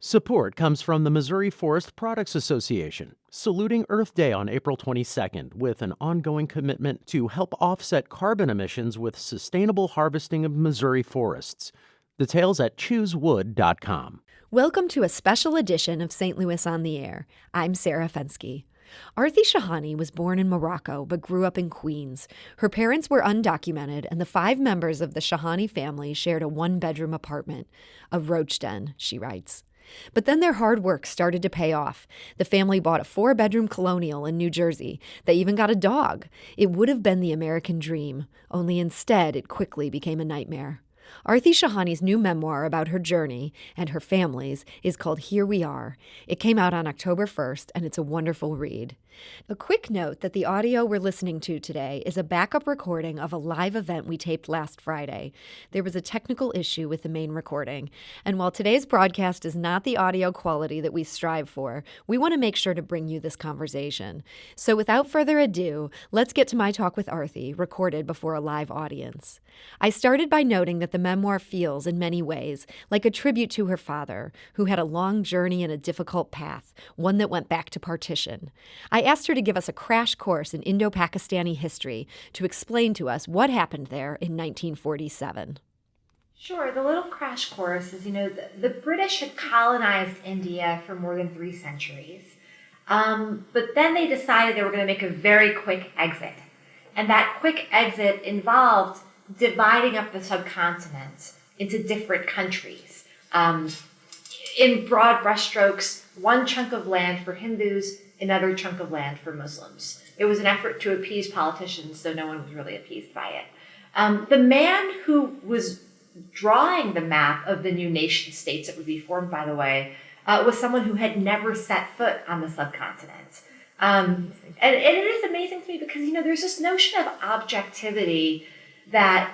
Support comes from the Missouri Forest Products Association, saluting Earth Day on April 22nd with an ongoing commitment to help offset carbon emissions with sustainable harvesting of Missouri forests. Details at choosewood.com. Welcome to a special edition of St. Louis on the Air. I'm Sarah Fenske. Aarti Shahani was born in Morocco but grew up in Queens. Her parents were undocumented, and the 5 members of the Shahani family shared a 1-bedroom apartment, a roach den, she writes. But then their hard work started to pay off. The family bought a 4-bedroom colonial in New Jersey. They even got a dog. It would have been the American dream, only instead it quickly became a nightmare. Aarti Shahani's new memoir about her journey and her family's is called Here We Are. It came out on October 1st, and it's a wonderful read. A quick note that the audio we're listening to today is a backup recording of a live event we taped last Friday. There was a technical issue with the main recording, and while today's broadcast is not the audio quality that we strive for, we want to make sure to bring you this conversation. So without further ado, let's get to my talk with Aarti, recorded before a live audience. I started by noting that the memoir feels, in many ways, like a tribute to her father, who had a long journey and a difficult path, one that went back to partition. I asked her to give us a crash course in Indo-Pakistani history to explain to us what happened there in 1947. Sure. The little crash course is, the British had colonized India for more than 3 centuries. But then they decided they were going to make a very quick exit. And that quick exit involved dividing up the subcontinent into different countries. In broad brushstrokes, one chunk of land for Hindus, another chunk of land for Muslims. It was an effort to appease politicians, though no one was really appeased by it. The man who was drawing the map of the new nation states that would be formed, by the way, was someone who had never set foot on the subcontinent. And it is amazing to me because, there's this notion of objectivity that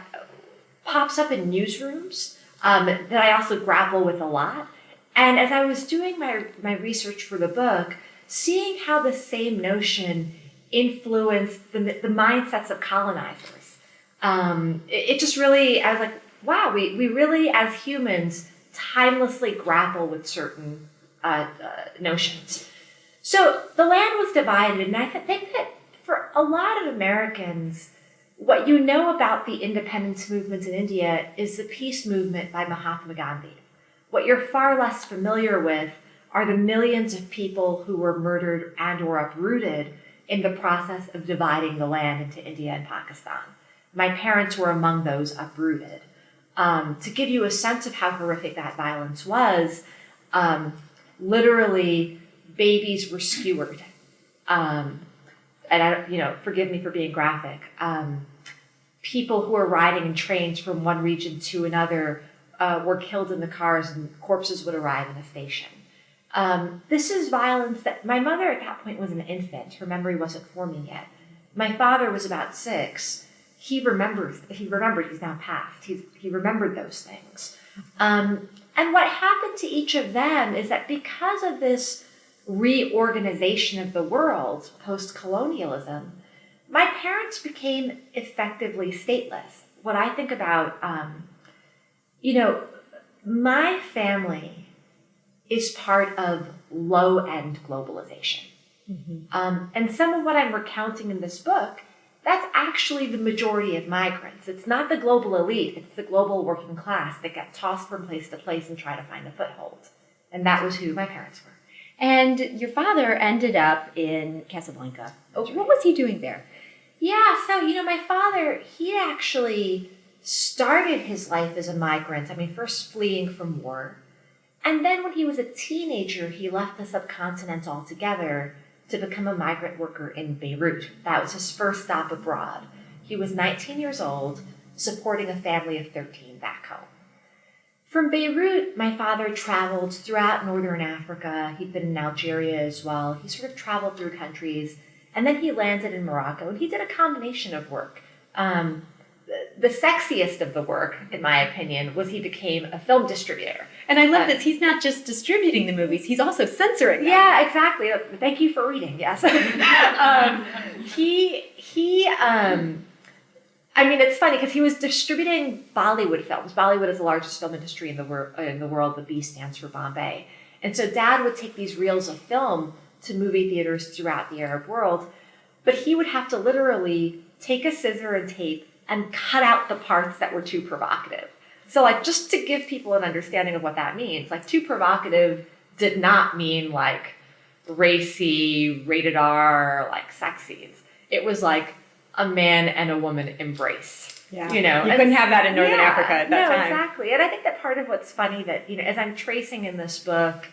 pops up in newsrooms that I also grapple with a lot. And as I was doing my research for the book, seeing how the same notion influenced the mindsets of colonizers, it just really, I was like, wow, we really, as humans, timelessly grapple with certain notions. So the land was divided, and I think that for a lot of Americans, what you know about the independence movements in India is the peace movement by Mahatma Gandhi. What you're far less familiar with are the millions of people who were murdered and or uprooted in the process of dividing the land into India and Pakistan. My parents were among those uprooted. To give you a sense of how horrific that violence was, literally babies were skewered. And forgive me for being graphic. People who were riding in trains from one region to another were killed in the cars, and corpses would arrive in a station. This is violence that my mother at that point was an infant. Her memory wasn't forming yet. My father was about 6. He remembered, he's now passed. He remembered those things. And what happened to each of them is that because of this reorganization of the world post-colonialism, my parents became effectively stateless. What I think about, my family is part of low-end globalization. Mm-hmm. And some of what I'm recounting in this book, that's actually the majority of migrants. It's not the global elite, it's the global working class that get tossed from place to place and try to find a foothold. And that was who my parents were. And your father ended up in Casablanca. Oh, what was he doing there? Yeah, so, my father, he actually started his life as a migrant. First fleeing from war. And then when he was a teenager, he left the subcontinent altogether to become a migrant worker in Beirut. That was his first stop abroad. He was 19 years old, supporting a family of 13 back home. From Beirut, my father traveled throughout northern Africa. He'd been in Algeria as well. He sort of traveled through countries, and then he landed in Morocco, and he did a combination of work. The sexiest of the work, in my opinion, was he became a film distributor. And I love this. He's not just distributing the movies, he's also censoring them. Yeah, exactly. Thank you for reading, yes. It's funny because he was distributing Bollywood films. Bollywood is the largest film industry in the world. The B stands for Bombay. And so Dad would take these reels of film to movie theaters throughout the Arab world, but he would have to literally take a scissor and tape and cut out the parts that were too provocative. So like, just to give people an understanding of what that means, like too provocative did not mean like racy, rated R, like sex scenes. It was like a man and a woman embrace. Yeah. You know, you couldn't have that in Northern Africa at that time. No, exactly. And I think that part of what's funny that, you know, as I'm tracing in this book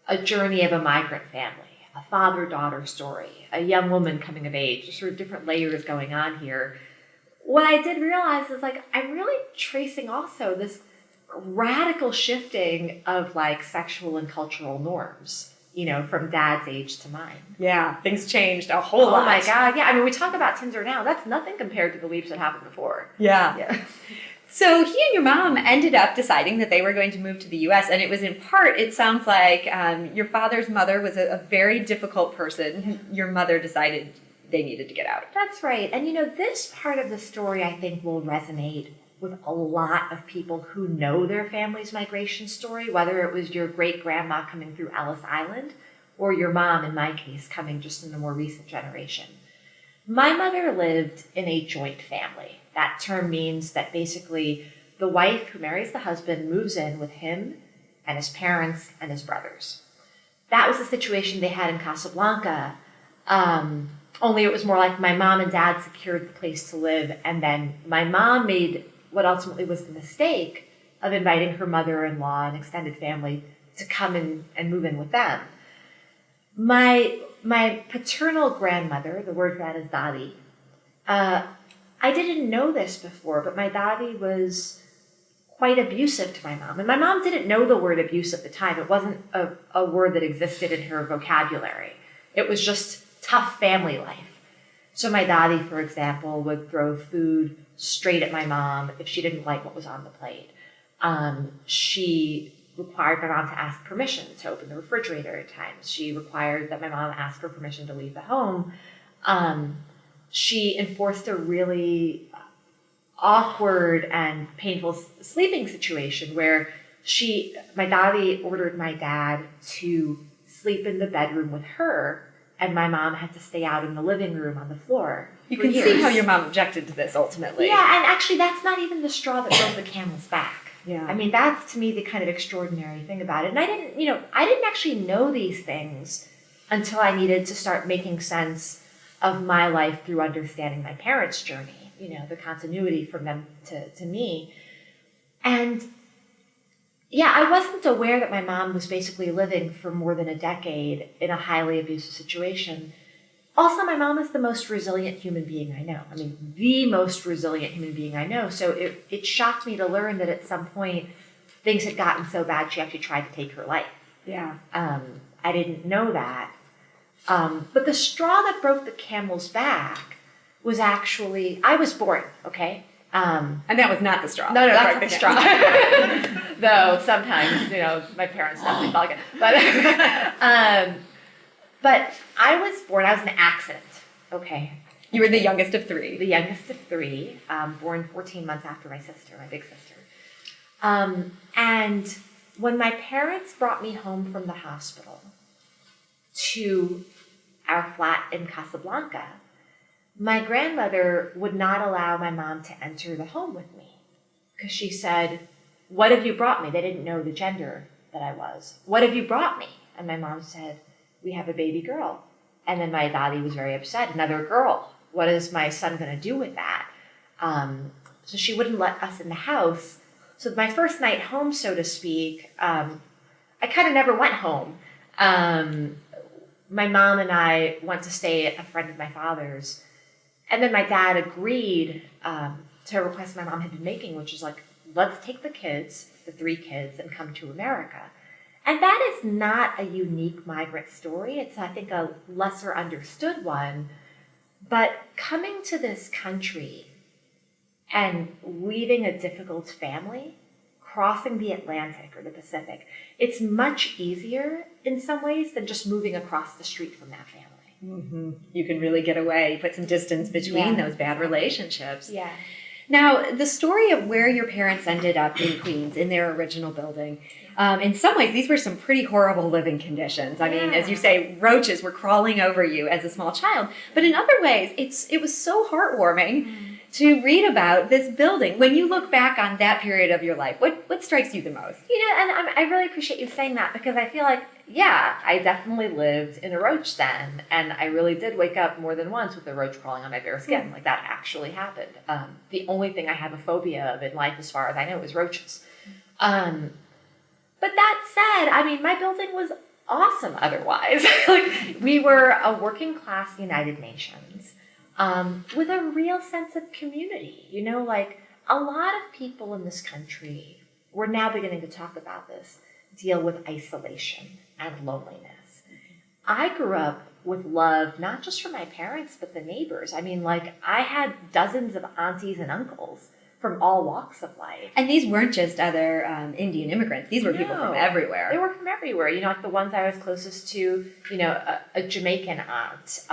a journey of a migrant family, a father-daughter story, a young woman coming of age, just sort of different layers going on here, what I did realize is like, I'm really tracing also this radical shifting of like sexual and cultural norms, you know, from Dad's age to mine. Yeah, things changed a whole lot. Oh my God, yeah. I mean, we talk about Tinder now. That's nothing compared to the leaps that happened before. Yeah. So he and your mom ended up deciding that they were going to move to the U.S. And it was in part, it sounds like your father's mother was a very difficult person. Your mother decided they needed to get out. That's right. And you know, this part of the story I think will resonate with a lot of people who know their family's migration story, whether it was your great-grandma coming through Ellis Island or your mom, in my case, coming just in a more recent generation. My mother lived in a joint family. That term means that basically the wife who marries the husband moves in with him and his parents and his brothers. That was the situation they had in Casablanca, only it was more like my mom and dad secured the place to live, and then my mom made what ultimately was the mistake of inviting her mother-in-law and extended family to come in and move in with them. My paternal grandmother, the word for that is Dadi, I didn't know this before, but my Dadi was quite abusive to my mom. And my mom didn't know the word abuse at the time. It wasn't a word that existed in her vocabulary. It was just tough family life. So my Dadi, for example, would throw food straight at my mom if she didn't like what was on the plate. She required my mom to ask permission to open the refrigerator at times. She required that my mom ask for permission to leave the home. She enforced a really awkward and painful sleeping situation where my Dadi ordered my dad to sleep in the bedroom with her, and my mom had to stay out in the living room on the floor. You can see how your mom objected to this ultimately. Yeah, and actually that's not even the straw that broke the camel's back. Yeah. I mean, that's to me the kind of extraordinary thing about it. And I didn't actually know these things until I needed to start making sense of my life through understanding my parents' journey, you know, the continuity from them to me. And yeah, I wasn't aware that my mom was basically living for more than a decade in a highly abusive situation. Also, my mom is the most resilient human being I know. I mean, the most resilient human being I know. So it shocked me to learn that at some point things had gotten so bad she actually tried to take her life. Yeah. I didn't know that. But the straw that broke the camel's back was actually, I was born, okay? And that was not the straw. No, that's not the straw. Though sometimes, you know, my parents definitely felt it. But I was born, I was an accident, okay? You were the youngest of three. The youngest of three, born 14 months after my sister, my big sister. And when my parents brought me home from the hospital to our flat in Casablanca, my grandmother would not allow my mom to enter the home with me because she said, "What have you brought me?" They didn't know the gender that I was. "What have you brought me?" And my mom said, "We have a baby girl." And then my Dadi was very upset. "Another girl. What is my son going to do with that?" So she wouldn't let us in the house. So my first night home, so to speak, I kind of never went home. My mom and I went to stay at a friend of my father's. And then my dad agreed to a request my mom had been making, which is like, let's take the kids, the three kids, and come to America. And that is not a unique migrant story. It's, I think, a lesser understood one. But coming to this country and leaving a difficult family, crossing the Atlantic or the Pacific, it's much easier in some ways than just moving across the street from that family. Mm-hmm. You can really get away, put some distance between those bad relationships. Yeah. Now, the story of where your parents ended up in Queens, in their original building, In some ways, these were some pretty horrible living conditions. I mean, as you say, roaches were crawling over you as a small child. But in other ways, it was so heartwarming to read about this building. When you look back on that period of your life, what strikes you the most? And I really appreciate you saying that, because I feel like, yeah, I definitely lived in a roach den, and I really did wake up more than once with a roach crawling on my bare skin. Like, that actually happened. The only thing I have a phobia of in life, as far as I know, is roaches. But that said, I mean, my building was awesome otherwise. Like, we were a working class United Nations with a real sense of community. Like, a lot of people in this country, we're now beginning to talk about this, deal with isolation and loneliness. I grew up with love, not just from my parents, but the neighbors. I mean, like, I had dozens of aunties and uncles from all walks of life. And these weren't just other Indian immigrants. These were people from everywhere. They were from everywhere. Like the ones I was closest to, a Jamaican aunt,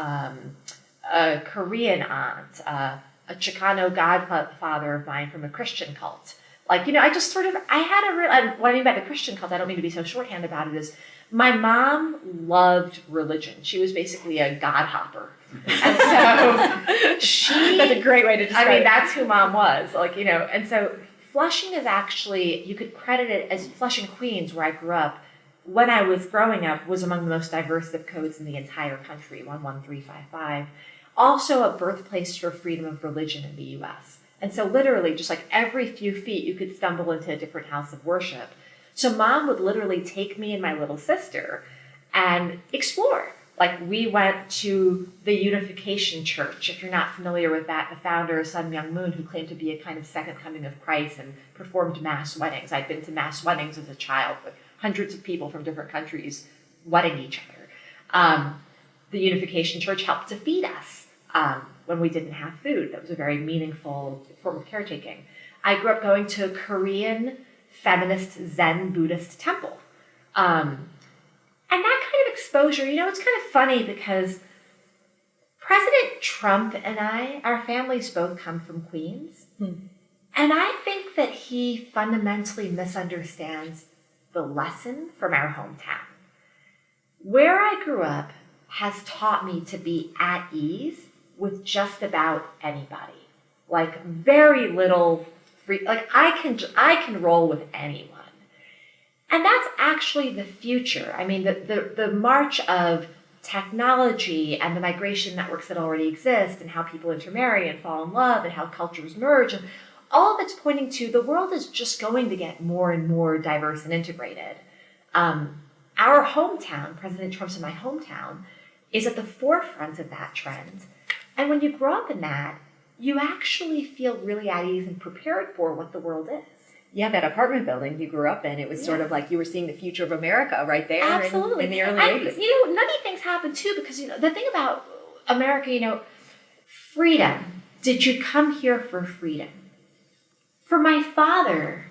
a Korean aunt, a Chicano godfather of mine from a Christian cult. Like, I just sort of, I had a real, what I mean by the Christian cult, I don't mean to be so shorthand about it, is my mom loved religion. She was basically a God hopper. And so that's a great way to describe it. I mean, that's who Mom was. Like, and so Flushing is actually, you could credit it as Flushing, Queens, where I grew up. When I was growing up, was among the most diverse zip codes in the entire country, 11355. Also a birthplace for freedom of religion in the U.S. And so literally, just like every few feet, you could stumble into a different house of worship. So Mom would literally take me and my little sister and explore. Like, we went to the Unification Church. If you're not familiar with that, the founder, Sun Myung Moon, who claimed to be a kind of second coming of Christ and performed mass weddings. I'd been to mass weddings as a child with hundreds of people from different countries wedding each other. The Unification Church helped to feed us when we didn't have food. That was a very meaningful form of caretaking. I grew up going to a Korean feminist Zen Buddhist temple. And that kind of exposure, it's kind of funny because President Trump and our families both come from Queens. And I think that he fundamentally misunderstands the lesson from our hometown. Where I grew up has taught me to be at ease with just about anybody. Like, very little free, like, I can roll with anyone. And that's actually the future. I mean, the march of technology and the migration networks that already exist and how people intermarry and fall in love and how cultures merge, and all of it's pointing to the world is just going to get more and more diverse and integrated. Our hometown, President Trump's in my hometown, is at the forefront of that trend. And when you grow up in that, you actually feel really at ease and prepared for what the world is. Yeah, that apartment building you grew up in, it was sort of like you were seeing the future of America right there. Absolutely. In the early 80s. Nutty things happen too, because, the thing about America, freedom. Did you come here for freedom? For my father,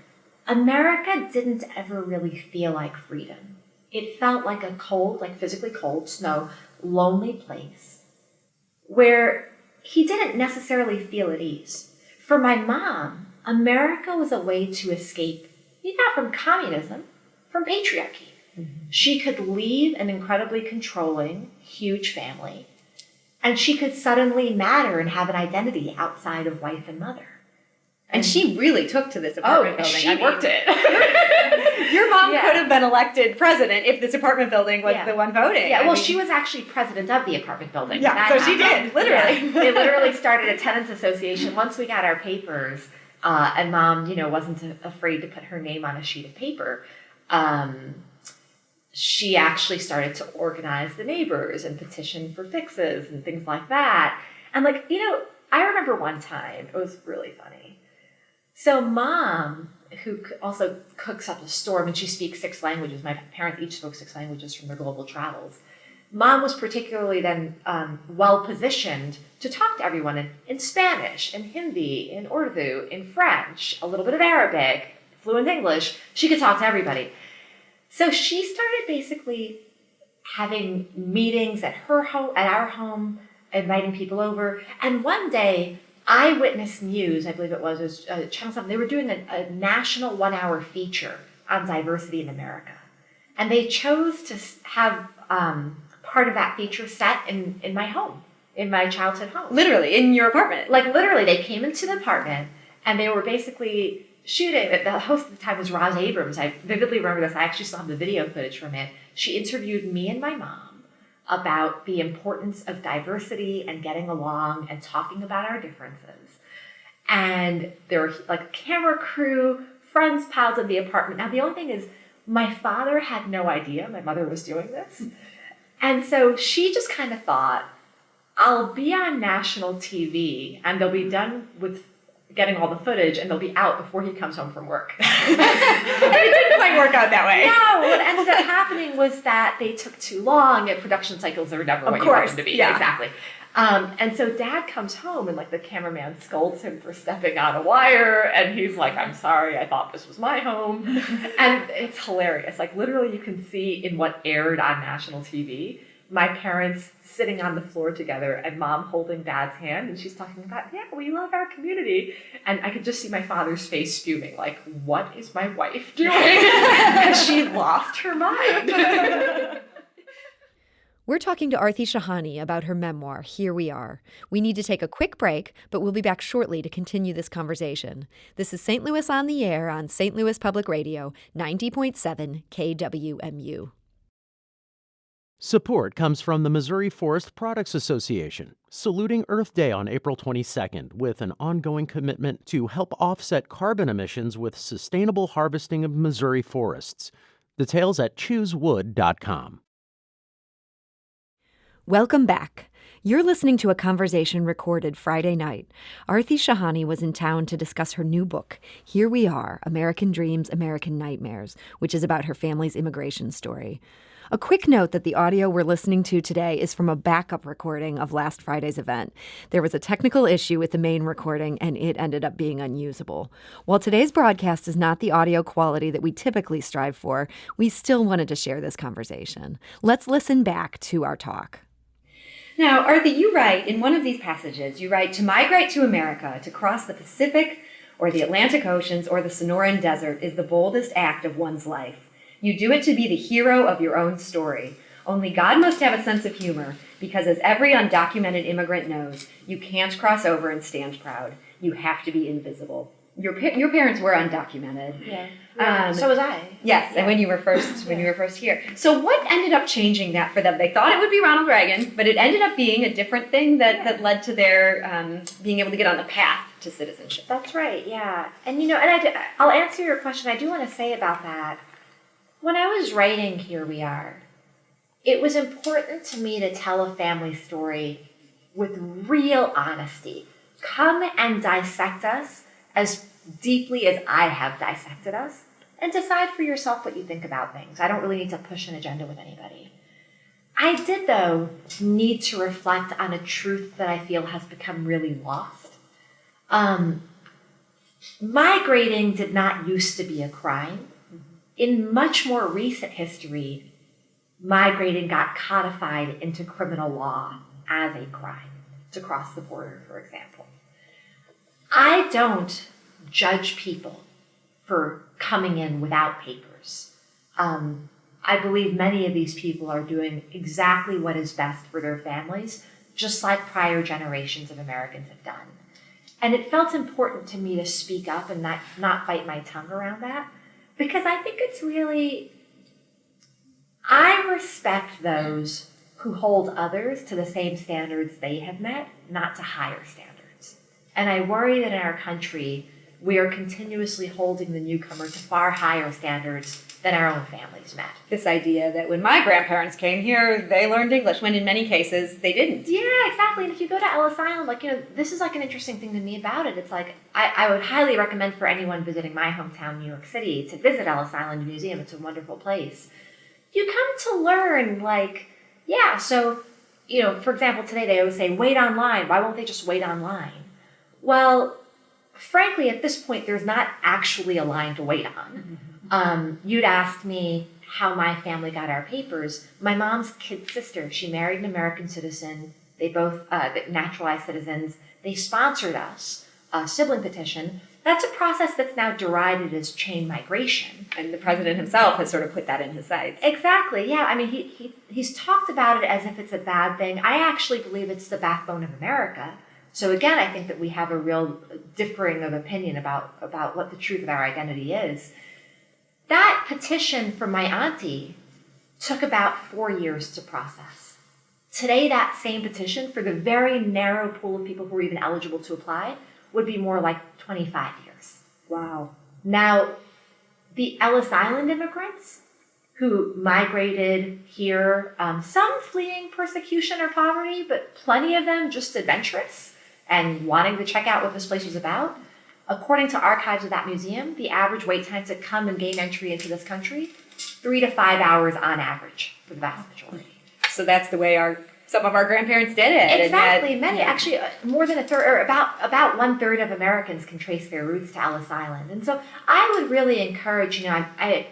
America didn't ever really feel like freedom. It felt like a cold, like physically cold, snow, lonely place where he didn't necessarily feel at ease. For my mom, America was a way to escape, not from communism, from patriarchy. She could leave an incredibly controlling, huge family, and she could suddenly matter and have an identity outside of wife and mother. And she really took to this apartment building. She worked it. Your mom could have been elected president if this apartment building was the one voting. Yeah, she was actually president of the apartment building. Yeah, so she did, literally. Yeah. They literally started a tenants association once we got our papers. And Mom, wasn't afraid to put her name on a sheet of paper. She actually started to organize the neighbors and petition for fixes and things like that. And I remember one time, it was really funny. So Mom, who also cooks up a storm, and she speaks 6 languages. My parents each spoke 6 languages from their global travels. Mom was particularly then well-positioned to talk to everyone in Spanish, in Hindi, in Urdu, in French, a little bit of Arabic, fluent English. She could talk to everybody. So she started basically having meetings at her home, at our home, inviting people over. And one day, Eyewitness News, I believe it was Channel 7, they were doing a national 1-hour feature on diversity in America. And they chose to have part of that feature set in my home, in my childhood home. Literally, in your apartment. Like, literally, they came into the apartment, and they were basically shooting. The host at the time was Roz Abrams. I vividly remember this. I actually still have the video footage from it. She interviewed me and my mom about the importance of diversity and getting along and talking about our differences. And there were like a camera crew, friends piled in the apartment. Now, the only thing is, my father had no idea my mother was doing this. And so she just kind of thought, I'll be on national TV and they'll be done with getting all the footage and they'll be out before he comes home from work. It didn't quite work out that way. No, what ended up happening was that they took too long and production cycles are never what you want them to be. Yeah. Exactly. And so Dad comes home and like the cameraman scolds him for stepping on a wire and he's like, I'm sorry, I thought this was my home. And it's hilarious. Like literally you can see in what aired on national TV, my parents sitting on the floor together and Mom holding Dad's hand and she's talking about, yeah, we love our community. And I could just see my father's face fuming, like, what is my wife doing? And she lost her mind. We're talking to Aarti Shahani about her memoir, Here We Are. We need to take a quick break, but we'll be back shortly to continue this conversation. This is St. Louis on the Air on St. Louis Public Radio, 90.7 KWMU. Support comes from the Missouri Forest Products Association, saluting Earth Day on April 22nd with an ongoing commitment to help offset carbon emissions with sustainable harvesting of Missouri forests. Details at choosewood.com. Welcome back. You're listening to a conversation recorded Friday night. Aarti Shahani was in town to discuss her new book, Here We Are, American Dreams, American Nightmares, which is about her family's immigration story. A quick note that the audio we're listening to today is from a backup recording of last Friday's event. There was a technical issue with the main recording, and it ended up being unusable. While today's broadcast is not the audio quality that we typically strive for, we still wanted to share this conversation. Let's listen back to our talk. Now, Aarti, you write in one of these passages, you write, to migrate to America, to cross the Pacific or the Atlantic Oceans or the Sonoran Desert is the boldest act of one's life. You do it to be the hero of your own story. Only God must have a sense of humor, because as every undocumented immigrant knows, you can't cross over and stand proud. You have to be invisible. Your parents were undocumented. Yeah. So was I. Yes, yeah. And when you were first here. So what ended up changing that for them? They thought it would be Ronald Reagan, but it ended up being a different thing that led to their being able to get on the path to citizenship. That's right. Yeah, and I'll answer your question. I do want to say about that. When I was writing Here We Are, it was important to me to tell a family story with real honesty. Come and dissect us as deeply as I have dissected us, and decide for yourself what you think about things. I don't really need to push an agenda with anybody. I did, though, need to reflect on a truth that I feel has become really lost. Migrating did not used to be a crime. In much more recent history, migrating got codified into criminal law as a crime, to cross the border, for example. I don't judge people for coming in without papers. I believe many of these people are doing exactly what is best for their families, just like prior generations of Americans have done. And it felt important to me to speak up and not bite my tongue around that, because I think it's really, I respect those who hold others to the same standards they have met, not to higher standards. And I worry that in our country, we are continuously holding the newcomer to far higher standards than our own families met. This idea that when my grandparents came here, they learned English, when in many cases they didn't. Yeah, exactly. And if you go to Ellis Island, this is an interesting thing to me about it. It's I would highly recommend for anyone visiting my hometown, New York City, to visit Ellis Island Museum. It's a wonderful place. You come to learn, for example, today they always say, wait online. Why won't they just wait online? Well, frankly, at this point, there's not actually a line to wait on. You'd asked me how my family got our papers. My mom's kid sister, she married an American citizen. They both naturalized citizens. They sponsored us, a sibling petition, That's a process that's now derided as chain migration. And the president himself has sort of put that in his sights. Exactly, yeah. I mean, he's talked about it as if it's a bad thing. I actually believe it's the backbone of America. So again, I think that we have a real differing of opinion about what the truth of our identity is. That petition from my auntie took about 4 years to process. Today, that same petition, for the very narrow pool of people who are even eligible to apply, would be more like 25 years. Wow. Now, the Ellis Island immigrants who migrated here, some fleeing persecution or poverty, but plenty of them just adventurous and wanting to check out what this place was about. According to archives of that museum, the average wait time to come and gain entry into this country, 3 to 5 hours on average for the vast majority. So that's the way some of our grandparents did it. Exactly. Many, actually, more than a third, or about 1/3 of Americans can trace their roots to Ellis Island. And so I would really encourage, I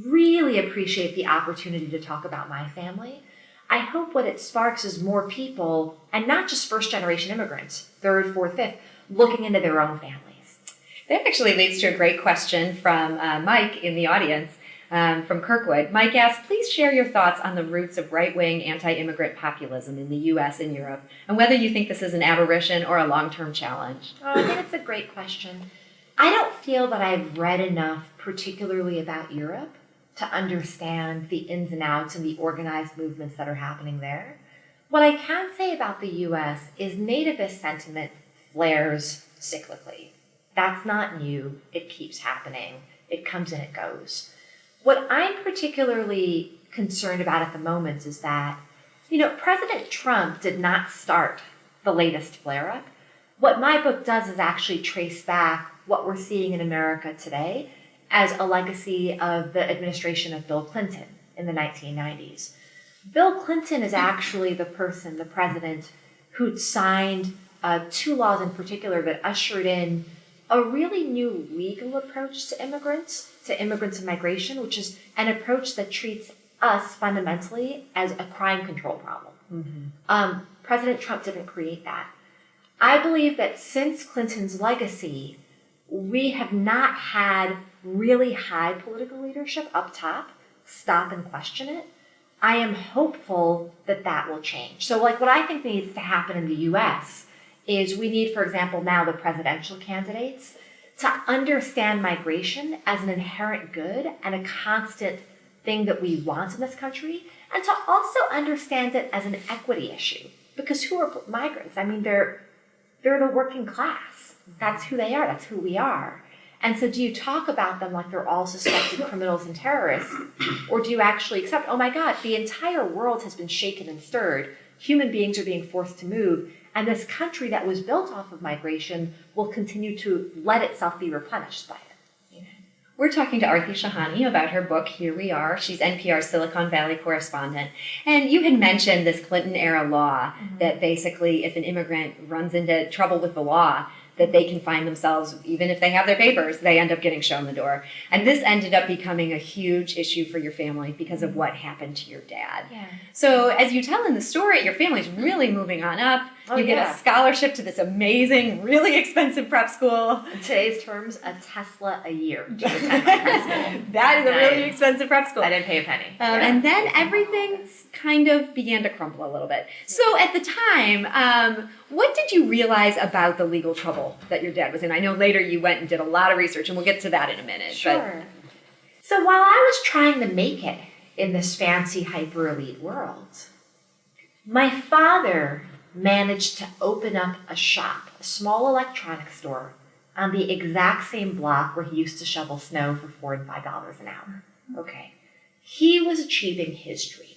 really appreciate the opportunity to talk about my family. I hope what it sparks is more people, and not just first-generation immigrants, third, fourth, fifth, looking into their own families. That actually leads to a great question from Mike in the audience. From Kirkwood. Mike asks, please share your thoughts on the roots of right-wing anti-immigrant populism in the U.S. and Europe, and whether you think this is an aberration or a long-term challenge. Oh, I think it's a great question. I don't feel that I've read enough, particularly about Europe, to understand the ins and outs and the organized movements that are happening there. What I can say about the U.S. is nativist sentiment flares cyclically. That's not new. It keeps happening. It comes and it goes. What I'm particularly concerned about at the moment is that, President Trump did not start the latest flare-up. What my book does is actually trace back what we're seeing in America today as a legacy of the administration of Bill Clinton in the 1990s. Bill Clinton is actually the president, who'd signed 2 laws in particular that ushered in a really new legal approach to immigrants and migration, which is an approach that treats us fundamentally as a crime control problem. Mm-hmm. President Trump didn't create that. I believe that since Clinton's legacy, we have not had really high political leadership up top stop and question it. I am hopeful that that will change. So what I think needs to happen in the U.S. is we need, for example, now the presidential candidates to understand migration as an inherent good and a constant thing that we want in this country, and to also understand it as an equity issue. Because who are migrants? I mean, they're the working class. That's who they are. That's who we are. And so do you talk about them like they're all suspected criminals and terrorists, or do you actually accept, oh my God, the entire world has been shaken and stirred. Human beings are being forced to move. And this country that was built off of migration will continue to let itself be replenished by it. We're talking to Aarti Shahani about her book, Here We Are. She's NPR's Silicon Valley correspondent. And you had mentioned this Clinton-era law that basically if an immigrant runs into trouble with the law, that they can find themselves, even if they have their papers, they end up getting shown the door. And this ended up becoming a huge issue for your family because of what happened to your dad. Yeah. So as you tell in the story, your family's really moving on up. You get a scholarship to this amazing, really expensive prep school. In today's terms, a Tesla a year. That is a really expensive prep school. I didn't pay a penny. And then everything kind of began to crumble a little bit. So at the time, what did you realize about the legal trouble that your dad was in? I know later you went and did a lot of research, and we'll get to that in a minute. Sure. So while I was trying to make it in this fancy, hyper-elite world, my father managed to open up a shop, a small electronics store, on the exact same block where he used to shovel snow for $4 and $5 an hour. Okay. He was achieving his dream.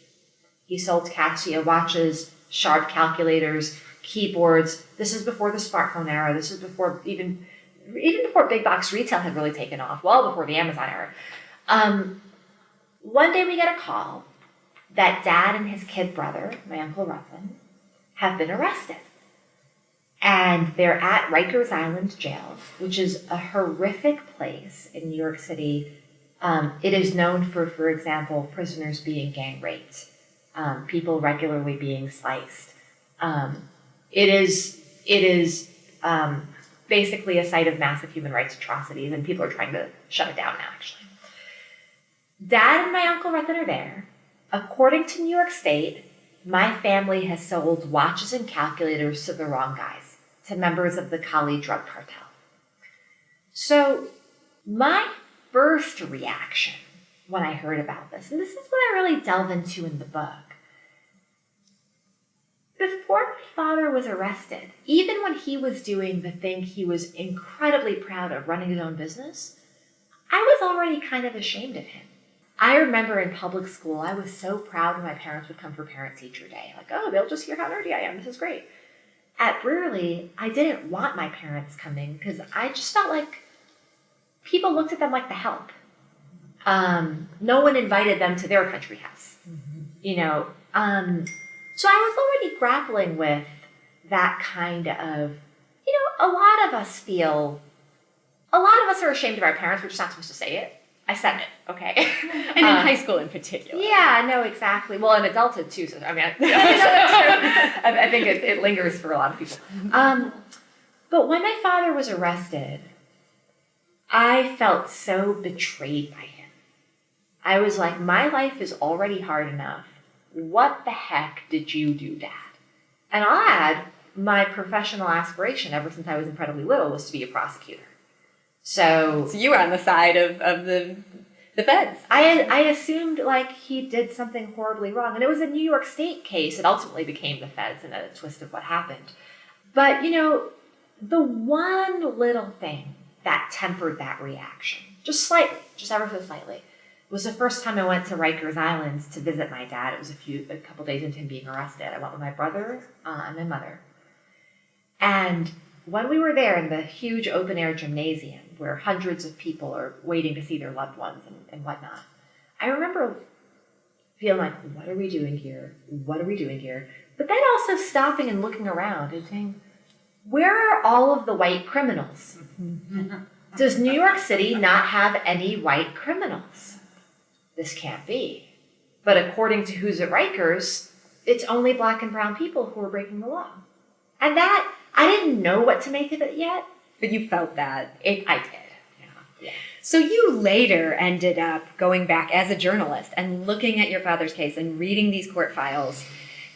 He sold Casio watches, sharp calculators, keyboards. This is before the smartphone era. This is before even before big box retail had really taken off, well before the Amazon era. One day we get a call that Dad and his kid brother, my Uncle Ruffin, have been arrested. And they're at Rikers Island Jail, which is a horrific place in New York City. It is known for example, prisoners being gang raped, people regularly being sliced. It is basically a site of massive human rights atrocities, and people are trying to shut it down now, actually. Dad and my uncle Ruffin are there. According to New York State, my family has sold watches and calculators to the wrong guys, to members of the Cali drug cartel. So my first reaction when I heard about this, and this is what I really delve into in the book, before my father was arrested, even when he was doing the thing he was incredibly proud of, running his own business, I was already kind of ashamed of him. I remember in public school, I was so proud when my parents would come for Parent-Teacher Day. Like, oh, they'll just hear how nerdy I am. This is great. At Brearley, I didn't want my parents coming because I just felt like people looked at them like the help. No one invited them to their country house, you know. So I was already grappling with that kind of, you know, a lot of us are ashamed of our parents. We're just not supposed to say it. I said it, okay? And in high school in particular. Yeah, no, exactly. Well, in adulthood too. So, I mean, I think it lingers for a lot of people. But when my father was arrested, I felt so betrayed by him. I was like, my life is already hard enough. What the heck did you do, Dad? And I'll add, my professional aspiration ever since I was incredibly little was to be a prosecutor. So you were on the side of the feds. I assumed like he did something horribly wrong. And it was a New York State case. It ultimately became the feds in a twist of what happened. But, you know, the one little thing that tempered that reaction, just slightly, just ever so slightly, was the first time I went to Rikers Island to visit my dad. It was a couple days into him being arrested. I went with my brother and my mother. And when we were there in the huge open-air gymnasium where hundreds of people are waiting to see their loved ones and whatnot, I remember feeling like, what are we doing here? What are we doing here? But then also stopping and looking around and saying, where are all of the white criminals? Does New York City not have any white criminals? This can't be. But according to Who's at Rikers, it's only black and brown people who are breaking the law. And that, I didn't know what to make of it yet. But you felt that. I did. Yeah. So you later ended up going back as a journalist and looking at your father's case and reading these court files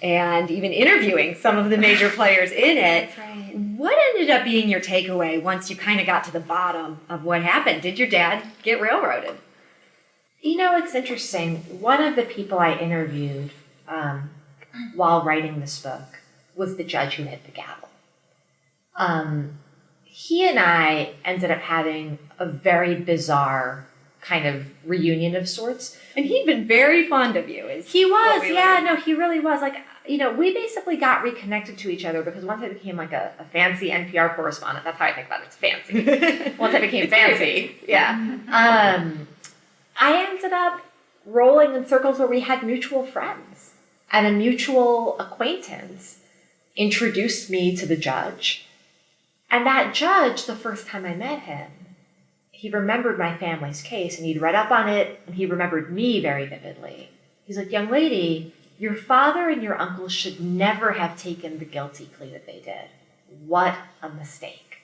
and even interviewing some of the major players in it. That's right. What ended up being your takeaway once you kind of got to the bottom of what happened? Did your dad get railroaded? You know, it's interesting. One of the people I interviewed while writing this book was the judge who hit the gavel. He and I ended up having a very bizarre kind of reunion of sorts. And he'd been very fond of you. He was, no, he really was. Like, you know, we basically got reconnected to each other because once I became like a fancy NPR correspondent, that's how I think about it, it's fancy. Once I became fancy, I ended up rolling in circles where we had mutual friends, and a mutual acquaintance introduced me to the judge. And that judge, the first time I met him, he remembered my family's case, and he'd read up on it, and he remembered me very vividly. He's like, young lady, your father and your uncle should never have taken the guilty plea that they did. What a mistake.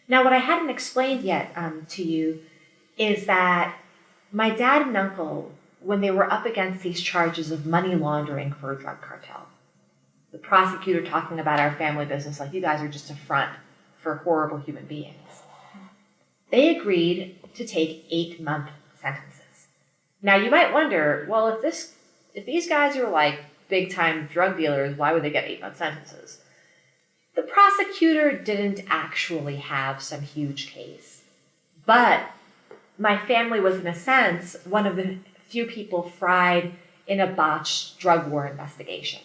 Now, what I hadn't explained yet to you is that my dad and uncle, when they were up against these charges of money laundering for a drug cartel, the prosecutor talking about our family business like, you guys are just a front for horrible human beings, they agreed to take 8-month sentences. Now, you might wonder, well, if these guys are like big-time drug dealers, why would they get 8-month sentences? The prosecutor didn't actually have some huge case, but my family was, in a sense, one of the few people fried in a botched drug war investigation.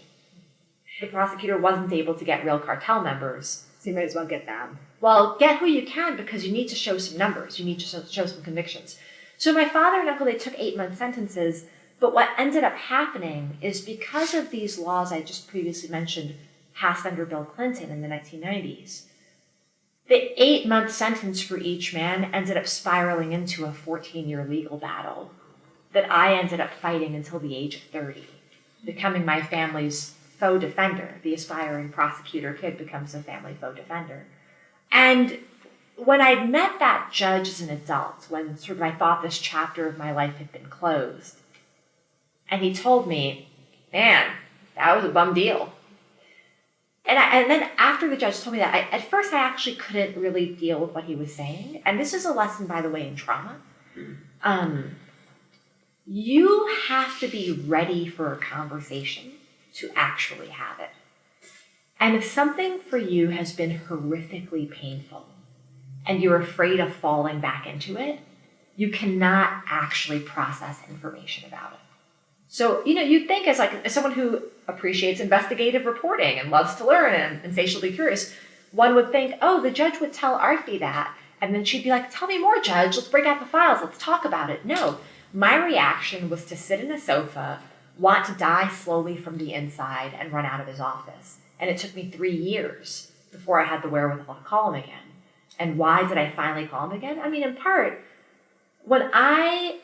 The prosecutor wasn't able to get real cartel members. So you might as well get them. Well, get who you can because you need to show some numbers. You need to show some convictions. So my father and uncle, they took 8-month sentences, but what ended up happening is because of these laws I just previously mentioned passed under Bill Clinton in the 1990s, the 8-month sentence for each man ended up spiraling into a 14-year legal battle that I ended up fighting until the age of 30, becoming my family's faux defender. The aspiring prosecutor kid becomes a family faux defender. And when I'd met that judge as an adult, when sort of I thought this chapter of my life had been closed, and he told me, man, that was a bum deal. And then after the judge told me that, at first I actually couldn't really deal with what he was saying. And this is a lesson, by the way, in trauma. You have to be ready for a conversation to actually have it. And if something for you has been horrifically painful and you're afraid of falling back into it, you cannot actually process information about it. So, you'd think as someone who appreciates investigative reporting and loves to learn and insatiably curious, one would think, oh, the judge would tell Aarti that, and then she'd be like, tell me more, Judge. Let's break out the files. Let's talk about it. No, my reaction was to sit in a sofa, want to die slowly from the inside, and run out of his office. And it took me 3 years before I had the wherewithal to call him again. And why did I finally call him again? I mean, in part, when I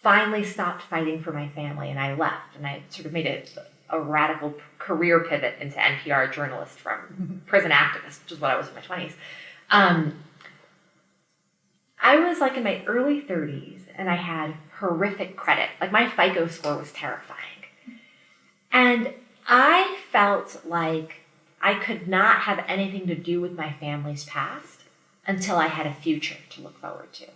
finally stopped fighting for my family and I left, and I sort of made a radical career pivot into NPR journalist from prison activist, which is what I was in my 20s. I was in my early 30s and I had horrific credit. My FICO score was terrifying. And I felt like I could not have anything to do with my family's past until I had a future to look forward to.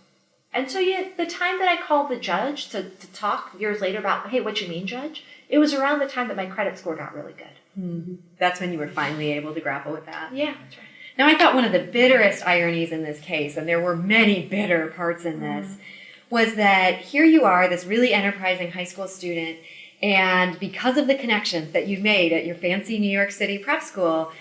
And so the time that I called the judge to talk years later about, hey, what you mean, Judge? It was around the time that my credit score got really good. Mm-hmm. That's when you were finally able to grapple with that. Yeah, that's right. Now, I thought one of the bitterest ironies in this case, and there were many bitter parts in this, was that here you are, this really enterprising high school student, and because of the connections that you've made at your fancy New York City prep school,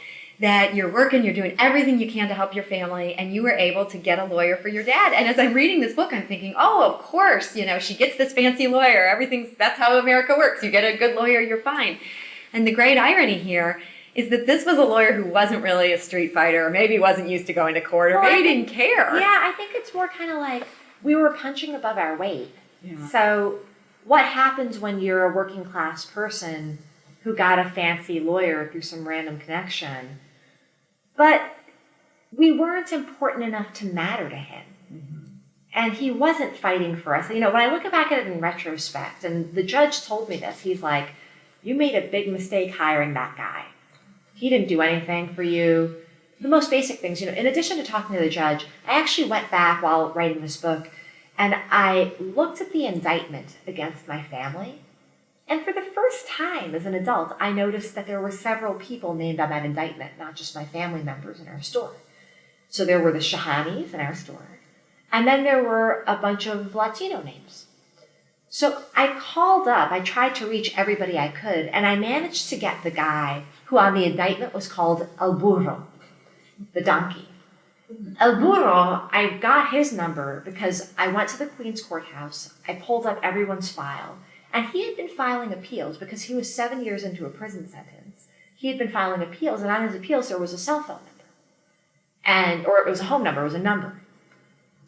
that you're working, you're doing everything you can to help your family, and you were able to get a lawyer for your dad. And as I'm reading this book, I'm thinking, oh, of course, she gets this fancy lawyer. That's how America works. You get a good lawyer, you're fine. And the great irony here is that this was a lawyer who wasn't really a street fighter, or maybe wasn't used to going to court, or maybe didn't care. Yeah, I think it's more kind of like we were punching above our weight. Yeah. So what happens when you're a working class person who got a fancy lawyer through some random connection? But we weren't important enough to matter to him. Mm-hmm. And he wasn't fighting for us. When I look back at it in retrospect, and the judge told me this, he's like, you made a big mistake hiring that guy. He didn't do anything for you. The most basic things, in addition to talking to the judge, I actually went back while writing this book, and I looked at the indictment against my family. And for the first time as an adult, I noticed that there were several people named on that indictment, not just my family members in our store. So there were the Shahanis in our store, and then there were a bunch of Latino names. So I called up, I tried to reach everybody I could, and I managed to get the guy who on the indictment was called El Burro, the donkey. El Burro, I got his number because I went to the Queen's Courthouse, I pulled up everyone's file, and he had been filing appeals because he was 7 years into a prison sentence. He had been filing appeals, and on his appeals there was a cell phone number. Or it was a home number, it was a number.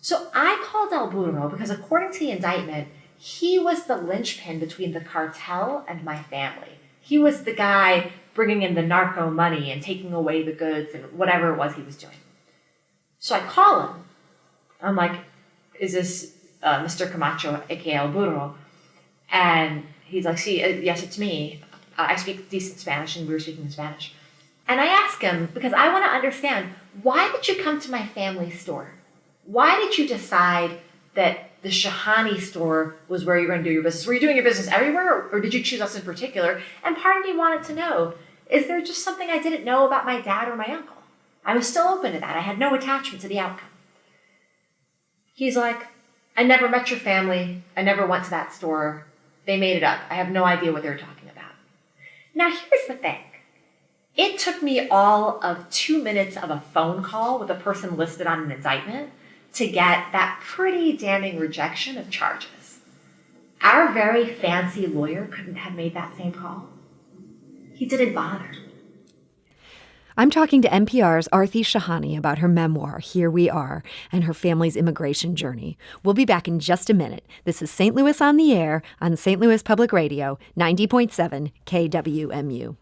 So I called El Burro because according to the indictment, he was the linchpin between the cartel and my family. He was the guy bringing in the narco money and taking away the goods and whatever it was he was doing. So I call him. I'm like, is this Mr. Camacho, a.k.a. El Burro? And he's like, yes, it's me. I speak decent Spanish, and we were speaking in Spanish. And I ask him, because I want to understand, why did you come to my family store? Why did you decide that the Shahani store was where you were going to do your business? Were you doing your business everywhere, or did you choose us in particular? And part of me wanted to know, is there just something I didn't know about my dad or my uncle? I was still open to that. I had no attachment to the outcome. He's like, I never met your family. I never went to that store. They made it up. I have no idea what they're talking about. Now, here's the thing. It took me all of 2 minutes of a phone call with a person listed on an indictment to get that pretty damning rejection of charges. Our very fancy lawyer couldn't have made that same call. He didn't bother. I'm talking to NPR's Aarti Shahani about her memoir, Here We Are, and her family's immigration journey. We'll be back in just a minute. This is St. Louis on the Air on St. Louis Public Radio, 90.7 KWMU.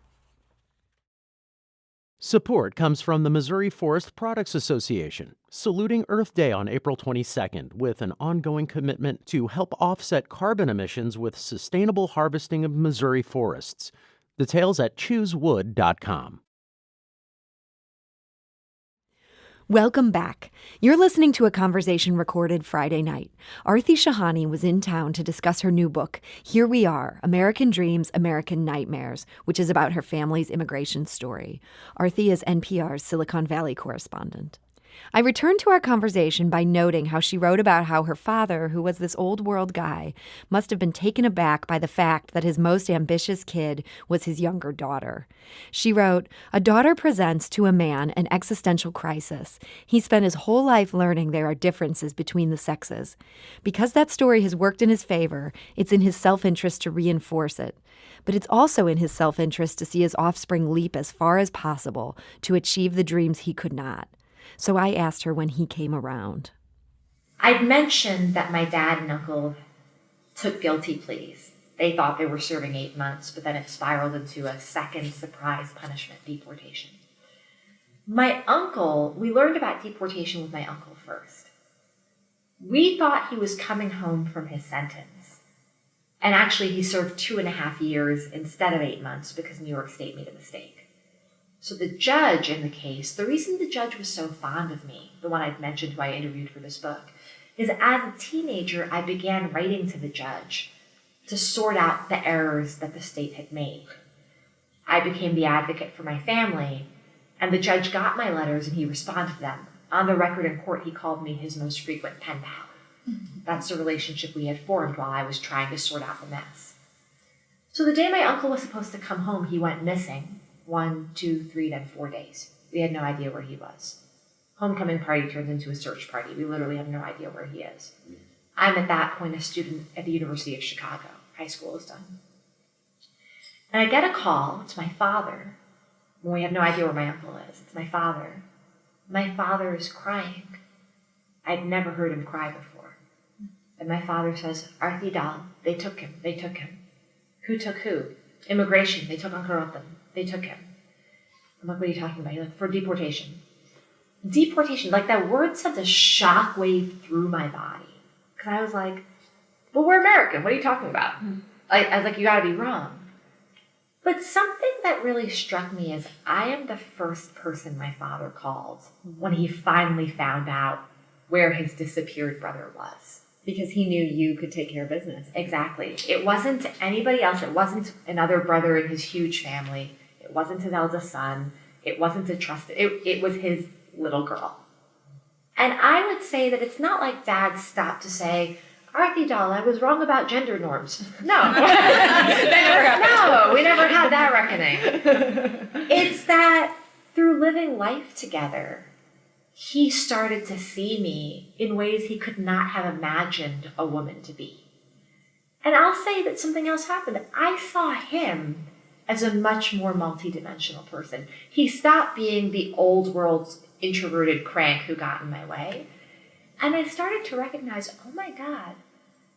Support comes from the Missouri Forest Products Association, saluting Earth Day on April 22nd with an ongoing commitment to help offset carbon emissions with sustainable harvesting of Missouri forests. Details at choosewood.com. Welcome back. You're listening to a conversation recorded Friday night. Aarti Shahani was in town to discuss her new book, Here We Are, American Dreams, American Nightmares, which is about her family's immigration story. Aarti is NPR's Silicon Valley correspondent. I returned to our conversation by noting how she wrote about how her father, who was this old world guy, must have been taken aback by the fact that his most ambitious kid was his younger daughter. She wrote, "A daughter presents to a man an existential crisis. He spent his whole life learning there are differences between the sexes. Because that story has worked in his favor, it's in his self-interest to reinforce it. But it's also in his self-interest to see his offspring leap as far as possible to achieve the dreams he could not." So I asked her when he came around. I'd mentioned that my dad and uncle took guilty pleas. They thought they were serving 8 months, but then it spiraled into a second surprise punishment, deportation. My uncle, we learned about deportation with my uncle first. We thought he was coming home from his sentence. And actually he served 2.5 years instead of 8 months because New York State made a mistake. So the judge in the case, the reason the judge was so fond of me, the one I'd mentioned who I interviewed for this book, is as a teenager, I began writing to the judge to sort out the errors that the state had made. I became the advocate for my family, and the judge got my letters and he responded to them. On the record in court, he called me his most frequent pen pal. That's the relationship we had formed while I was trying to sort out the mess. So the day my uncle was supposed to come home, he went missing. 1, 2, 3, then 4 days. We had no idea where he was. Homecoming party turns into a search party. We literally have no idea where he is. I'm at that point a student at the University of Chicago. High school is done. And I get a call. It's my father. Well, we have no idea where my uncle is. It's my father. My father is crying. I'd never heard him cry before. And my father says, "Aarti Dal, they took him. They took him." Who took who? Immigration. They took Uncle Ratan. They took him. I'm like, "What are you talking about?" He's like, "For deportation." Deportation, like that word sent a shockwave through my body. Because I was like, "Well, we're American. What are you talking about?" I was like, "You gotta be wrong." But something that really struck me is I am the first person my father called when he finally found out where his disappeared brother was. Because he knew you could take care of business. Exactly. It wasn't anybody else. It wasn't another brother in his huge family. It wasn't his eldest son. It wasn't a trusted. It was his little girl. And I would say that it's not like Dad stopped to say, "Aarti doll, I was wrong about gender norms." No. No, we never had that reckoning. It's that through living life together, he started to see me in ways he could not have imagined a woman to be. And I'll say that something else happened. I saw him as a much more multidimensional person. He stopped being the old world introverted crank who got in my way. And I started to recognize, oh my God,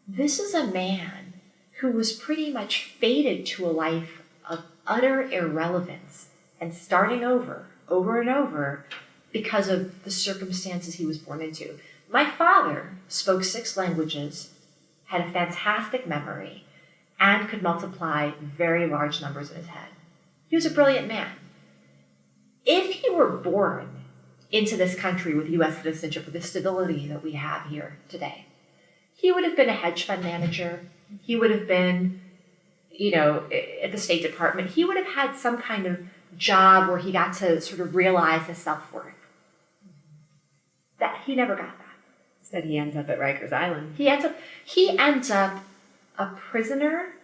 this is a man who was pretty much fated to a life of utter irrelevance and starting over and over, because of the circumstances he was born into. My father spoke 6 languages, had a fantastic memory, and could multiply very large numbers in his head. He was a brilliant man. If he were born into this country with U.S. citizenship, with the stability that we have here today, he would have been a hedge fund manager. He would have been, at the State Department. He would have had some kind of job where he got to sort of realize his self-worth. That he never got that. Instead, he ends up at Rikers Island. He ends up a prisoner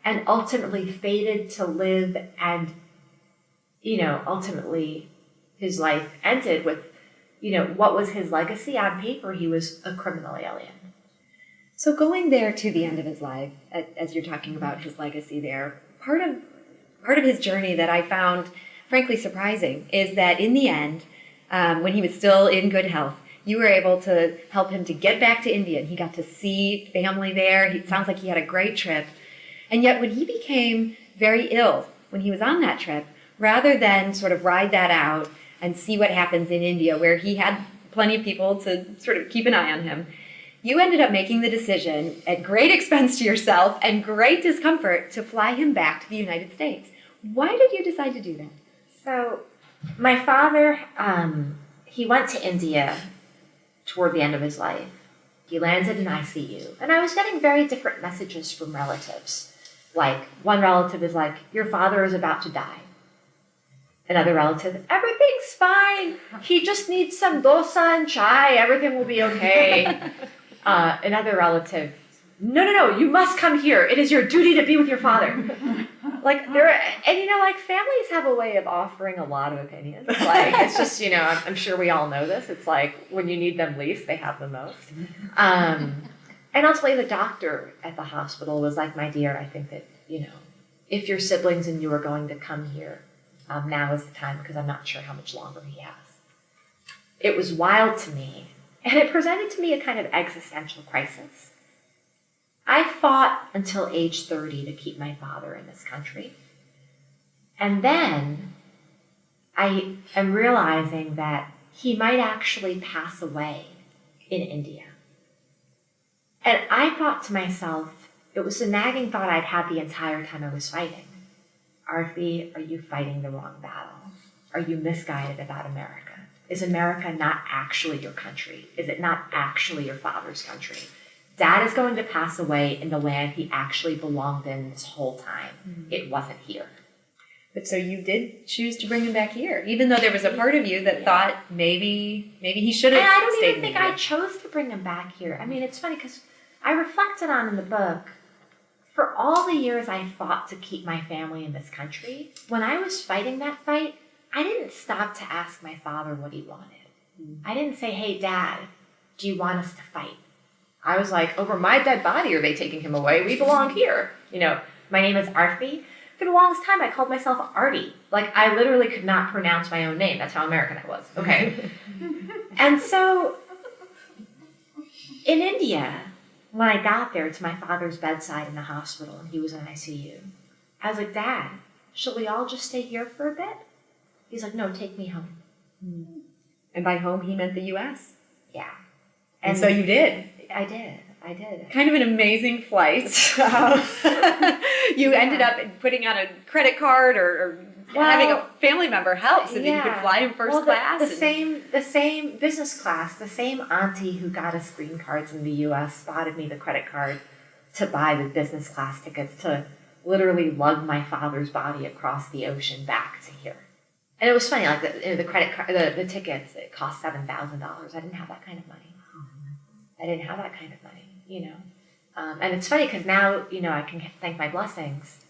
and ultimately fated to live, and ultimately his life ended with what was his legacy. On paper, he was a criminal alien. So going there to the end of his life, as you're talking about his legacy there, part of his journey that I found frankly surprising is that in the end, when he was still in good health, you were able to help him to get back to India, and he got to see family there. It sounds like he had a great trip. And yet when he became very ill, when he was on that trip, rather than sort of ride that out and see what happens in India, where he had plenty of people to sort of keep an eye on him, you ended up making the decision at great expense to yourself and great discomfort to fly him back to the United States. Why did you decide to do that? So my father, he went to India toward the end of his life. He landed in ICU, and I was getting very different messages from relatives. Like, one relative is like, your father is about to die. Another relative, everything's fine. He just needs some dosa and chai. Everything will be okay. Another relative, no, you must come here. It is your duty to be with your father. Like, families have a way of offering a lot of opinions. Like, it's just, I'm sure we all know this. It's like, when you need them least, they have the most. And ultimately, the doctor at the hospital was like, my dear, I think that, if your siblings and you are going to come here, now is the time, because I'm not sure how much longer he has. It was wild to me, and it presented to me a kind of existential crisis. I fought until age 30 to keep my father in this country. And then I am realizing that he might actually pass away in India. And I thought to myself, it was a nagging thought I'd had the entire time I was fighting. Aarti, are you fighting the wrong battle? Are you misguided about America? Is America not actually your country? Is it not actually your father's country? Dad is going to pass away in the land he actually belonged in this whole time. Mm-hmm. It wasn't here. But so you did choose to bring him back here, even though there was a part of you that thought maybe he should have stayed. And I don't even think I chose to bring him back here. I mean, it's funny because I reflected on in the book, for all the years I fought to keep my family in this country, when I was fighting that fight, I didn't stop to ask my father what he wanted. Mm-hmm. I didn't say, hey, Dad, do you want us to fight? I was like, over my dead body are they taking him away? We belong here. My name is Aarti. For the longest time, I called myself Aarti. Like, I literally could not pronounce my own name. That's how American I was. Okay. And so, in India, when I got there to my father's bedside in the hospital and he was in ICU, I was like, Dad, shall we all just stay here for a bit? He's like, no, take me home. And by home, he meant the U.S.? Yeah. And so you did? I did. Kind of an amazing flight. You ended up putting on a credit card or having a family member help so that you could fly in first class. The same business class, the same auntie who got us green cards in the U.S. spotted me the credit card to buy the business class tickets to literally lug my father's body across the ocean back to here. And it was funny, like the credit card, the tickets, it cost $7,000. I didn't have that kind of money. And it's funny because now, I can thank my blessings.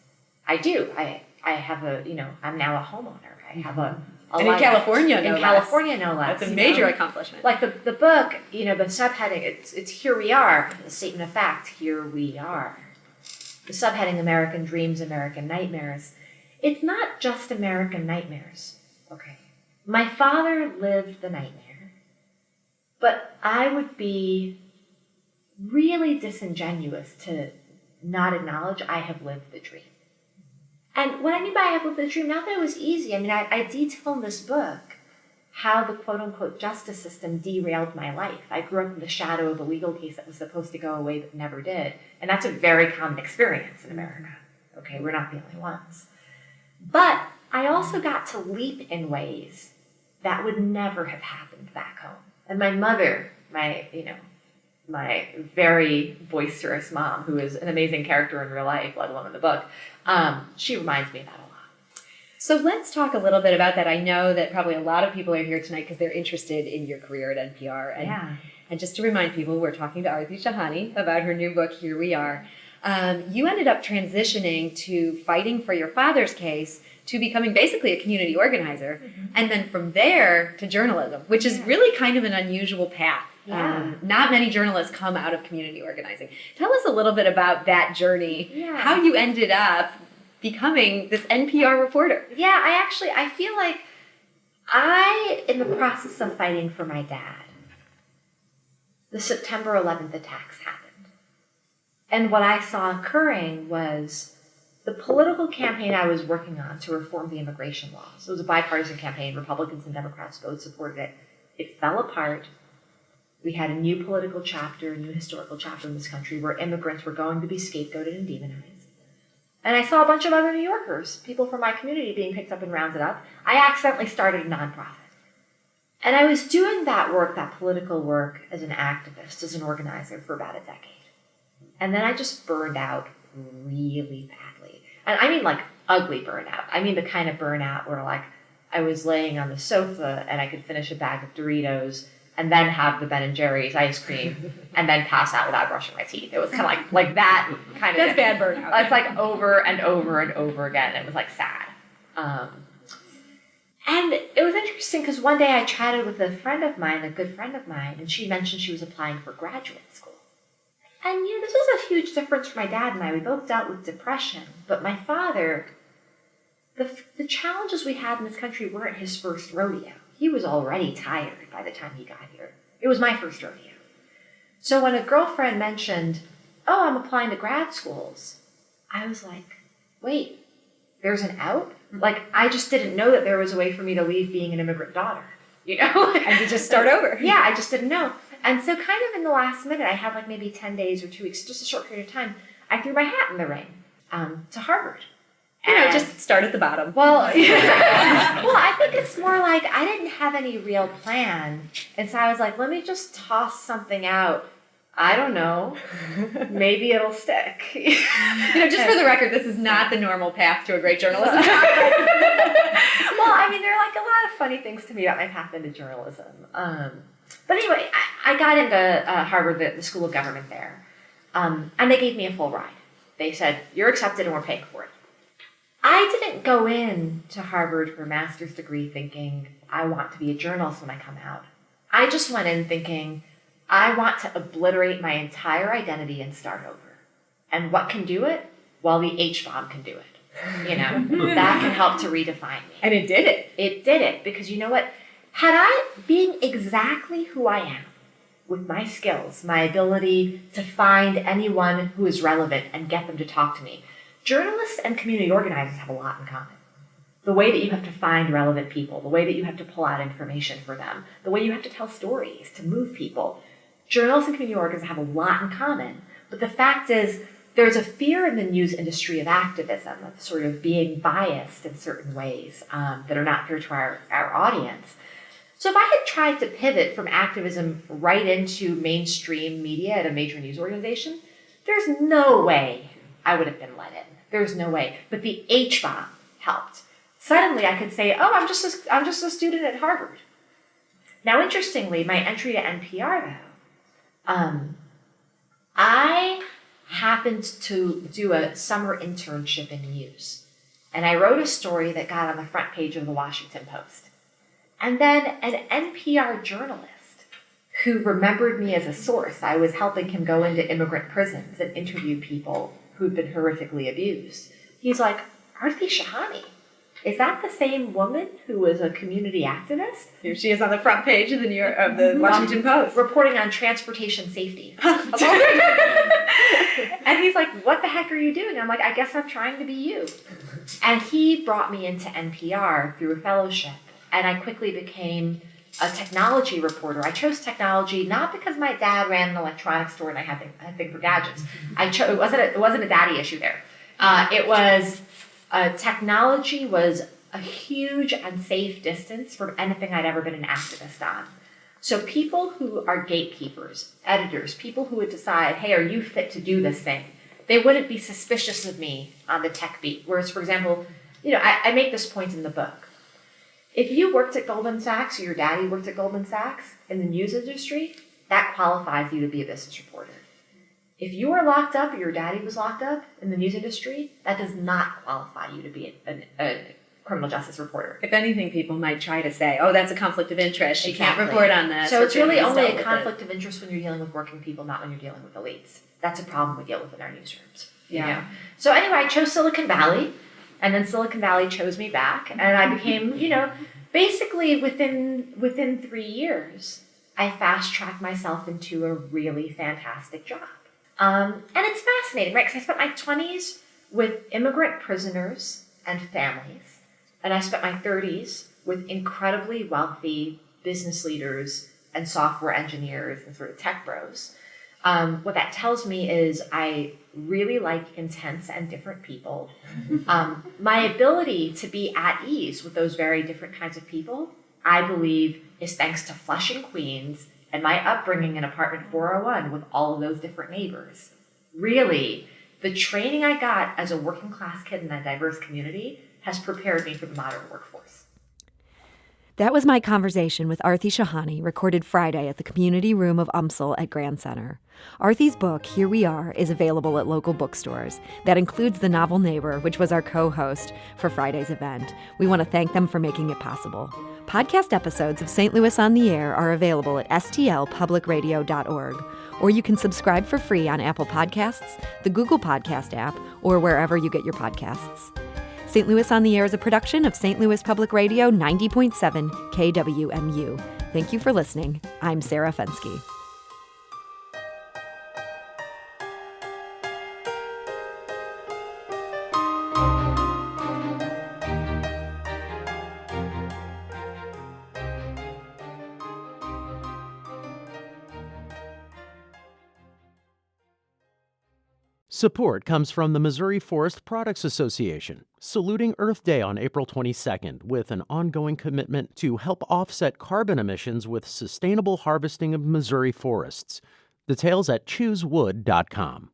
I do. I have I'm now a homeowner. I have a and in California, no less. California, no less. That's a major accomplishment. Like the book, the subheading, it's Here We Are, the statement of fact, here we are. The subheading, American Dreams, American Nightmares. It's not just American nightmares, okay? My father lived the nightmare, but I would be really disingenuous to not acknowledge I have lived the dream. And what I mean by I have lived the dream, not that it was easy. I mean, I detail in this book how the quote-unquote justice system derailed my life. I grew up in the shadow of a legal case that was supposed to go away but never did. And that's a very common experience in America. Okay, we're not the only ones. But I also got to leap in ways that would never have happened back home. And my mother, my very boisterous mom, who is an amazing character in real life, let alone in the book, she reminds me of that a lot. So let's talk a little bit about that. I know that probably a lot of people are here tonight because they're interested in your career at NPR. And just to remind people, we're talking to Aarti Shahani about her new book, Here We Are. You ended up transitioning to fighting for your father's case to becoming basically a community organizer, and then from there to journalism, which is really kind of an unusual path. Yeah. Not many journalists come out of community organizing. Tell us a little bit about that journey, how you ended up becoming this NPR reporter. Yeah, I feel like in the process of fighting for my dad, the September 11th attacks happened. And what I saw occurring was the political campaign I was working on to reform the immigration laws, it was a bipartisan campaign. Republicans and Democrats both supported it. It fell apart. We had a new political chapter, a new historical chapter in this country where immigrants were going to be scapegoated and demonized. And I saw a bunch of other New Yorkers, people from my community, being picked up and rounded up. I accidentally started a nonprofit. And I was doing that work, that political work, as an activist, as an organizer for about a decade. And then I just burned out really badly. And I mean like ugly burnout. I mean the kind of burnout where like I was laying on the sofa and I could finish a bag of Doritos and then have the Ben & Jerry's ice cream and then pass out without brushing my teeth. It was kind of like that kind of... That's bad burnout. It's like over and over and over again. It was like sad. And it was interesting because one day I chatted with a friend of mine, a good friend of mine, and she mentioned she was applying for graduate school. And, this was a huge difference for my dad and I. We both dealt with depression, but my father, the challenges we had in this country weren't his first rodeo. He was already tired by the time he got here. It was my first rodeo. So when a girlfriend mentioned, oh, I'm applying to grad schools, I was like, wait, there's an out? Like, I just didn't know that there was a way for me to leave being an immigrant daughter, And to just start over. Yeah, I just didn't know. And so kind of in the last minute, I had like maybe 10 days or 2 weeks, just a short period of time, I threw my hat in the ring to Harvard. Just start at the bottom. Well, I think it's more like I didn't have any real plan. And so I was like, let me just toss something out. I don't know. Maybe it'll stick. Just for the record, this is not the normal path to a great journalism job. Well, I mean, there are like a lot of funny things to me about my path into journalism. But anyway, I got into Harvard, the School of Government there. And they gave me a full ride. They said, you're accepted and we're paying for it. I didn't go in to Harvard for a master's degree thinking, I want to be a journalist when I come out. I just went in thinking, I want to obliterate my entire identity and start over. And what can do it? Well, the H-bomb can do it. That can help to redefine me. And it did it. It did it, because you know what? Had I, being exactly who I am, with my skills, my ability to find anyone who is relevant and get them to talk to me, journalists and community organizers have a lot in common. The way that you have to find relevant people, the way that you have to pull out information for them, the way you have to tell stories to move people. Journalists and community organizers have a lot in common, but the fact is there's a fear in the news industry of activism, of sort of being biased in certain ways that are not fair to our audience. So if I had tried to pivot from activism right into mainstream media at a major news organization, there's no way I would have been let in. There's no way. But the H-bomb helped. Suddenly I could say, oh, I'm just a student at Harvard. Now, interestingly, my entry to NPR, though, I happened to do a summer internship in news. And I wrote a story that got on the front page of the Washington Post. And then an NPR journalist who remembered me as a source, I was helping him go into immigrant prisons and interview people who'd been horrifically abused. He's like, Aarti Shahani, is that the same woman who was a community activist? Here she is on the front page of the Washington Post. Reporting on transportation safety. And he's like, what the heck are you doing? I'm like, I guess I'm trying to be you. And he brought me into NPR through a fellowship. And I quickly became a technology reporter. I chose technology not because my dad ran an electronics store and I had a thing for gadgets. It wasn't a daddy issue there. It was technology was a huge and safe distance from anything I'd ever been an activist on. So people who are gatekeepers, editors, people who would decide, hey, are you fit to do this thing? They wouldn't be suspicious of me on the tech beat. Whereas, for example, I make this point in the book. If you worked at Goldman Sachs or your daddy worked at Goldman Sachs in the news industry, that qualifies you to be a business reporter. If you were locked up or your daddy was locked up in the news industry, that does not qualify you to be a criminal justice reporter. If anything, people might try to say, oh, that's a conflict of interest. She Exactly. can't report on this. So it's really only a conflict of interest when you're dealing with working people, not when you're dealing with elites. That's a problem we deal with in our newsrooms. Yeah. So anyway, I chose Silicon Valley, and then Silicon Valley chose me back, and I became, basically within 3 years, I fast-tracked myself into a really fantastic job. And it's fascinating, right? Because I spent my 20s with immigrant prisoners and families, and I spent my 30s with incredibly wealthy business leaders and software engineers and sort of tech bros. What that tells me is I really like intense and different people. My ability to be at ease with those very different kinds of people, I believe, is thanks to Flushing, Queens, and my upbringing in apartment 401 with all of those different neighbors. Really, the training I got as a working class kid in a diverse community has prepared me for the modern workforce. That was my conversation with Aarti Shahani, recorded Friday at the Community Room of UMSL at Grand Center. Aarti's book, Here We Are, is available at local bookstores. That includes The Novel Neighbor, which was our co-host for Friday's event. We want to thank them for making it possible. Podcast episodes of St. Louis on the Air are available at stlpublicradio.org, or you can subscribe for free on Apple Podcasts, the Google Podcast app, or wherever you get your podcasts. St. Louis on the Air is a production of St. Louis Public Radio 90.7 KWMU. Thank you for listening. I'm Sarah Fenske. Support comes from the Missouri Forest Products Association, saluting Earth Day on April 22nd with an ongoing commitment to help offset carbon emissions with sustainable harvesting of Missouri forests. Details at choosewood.com.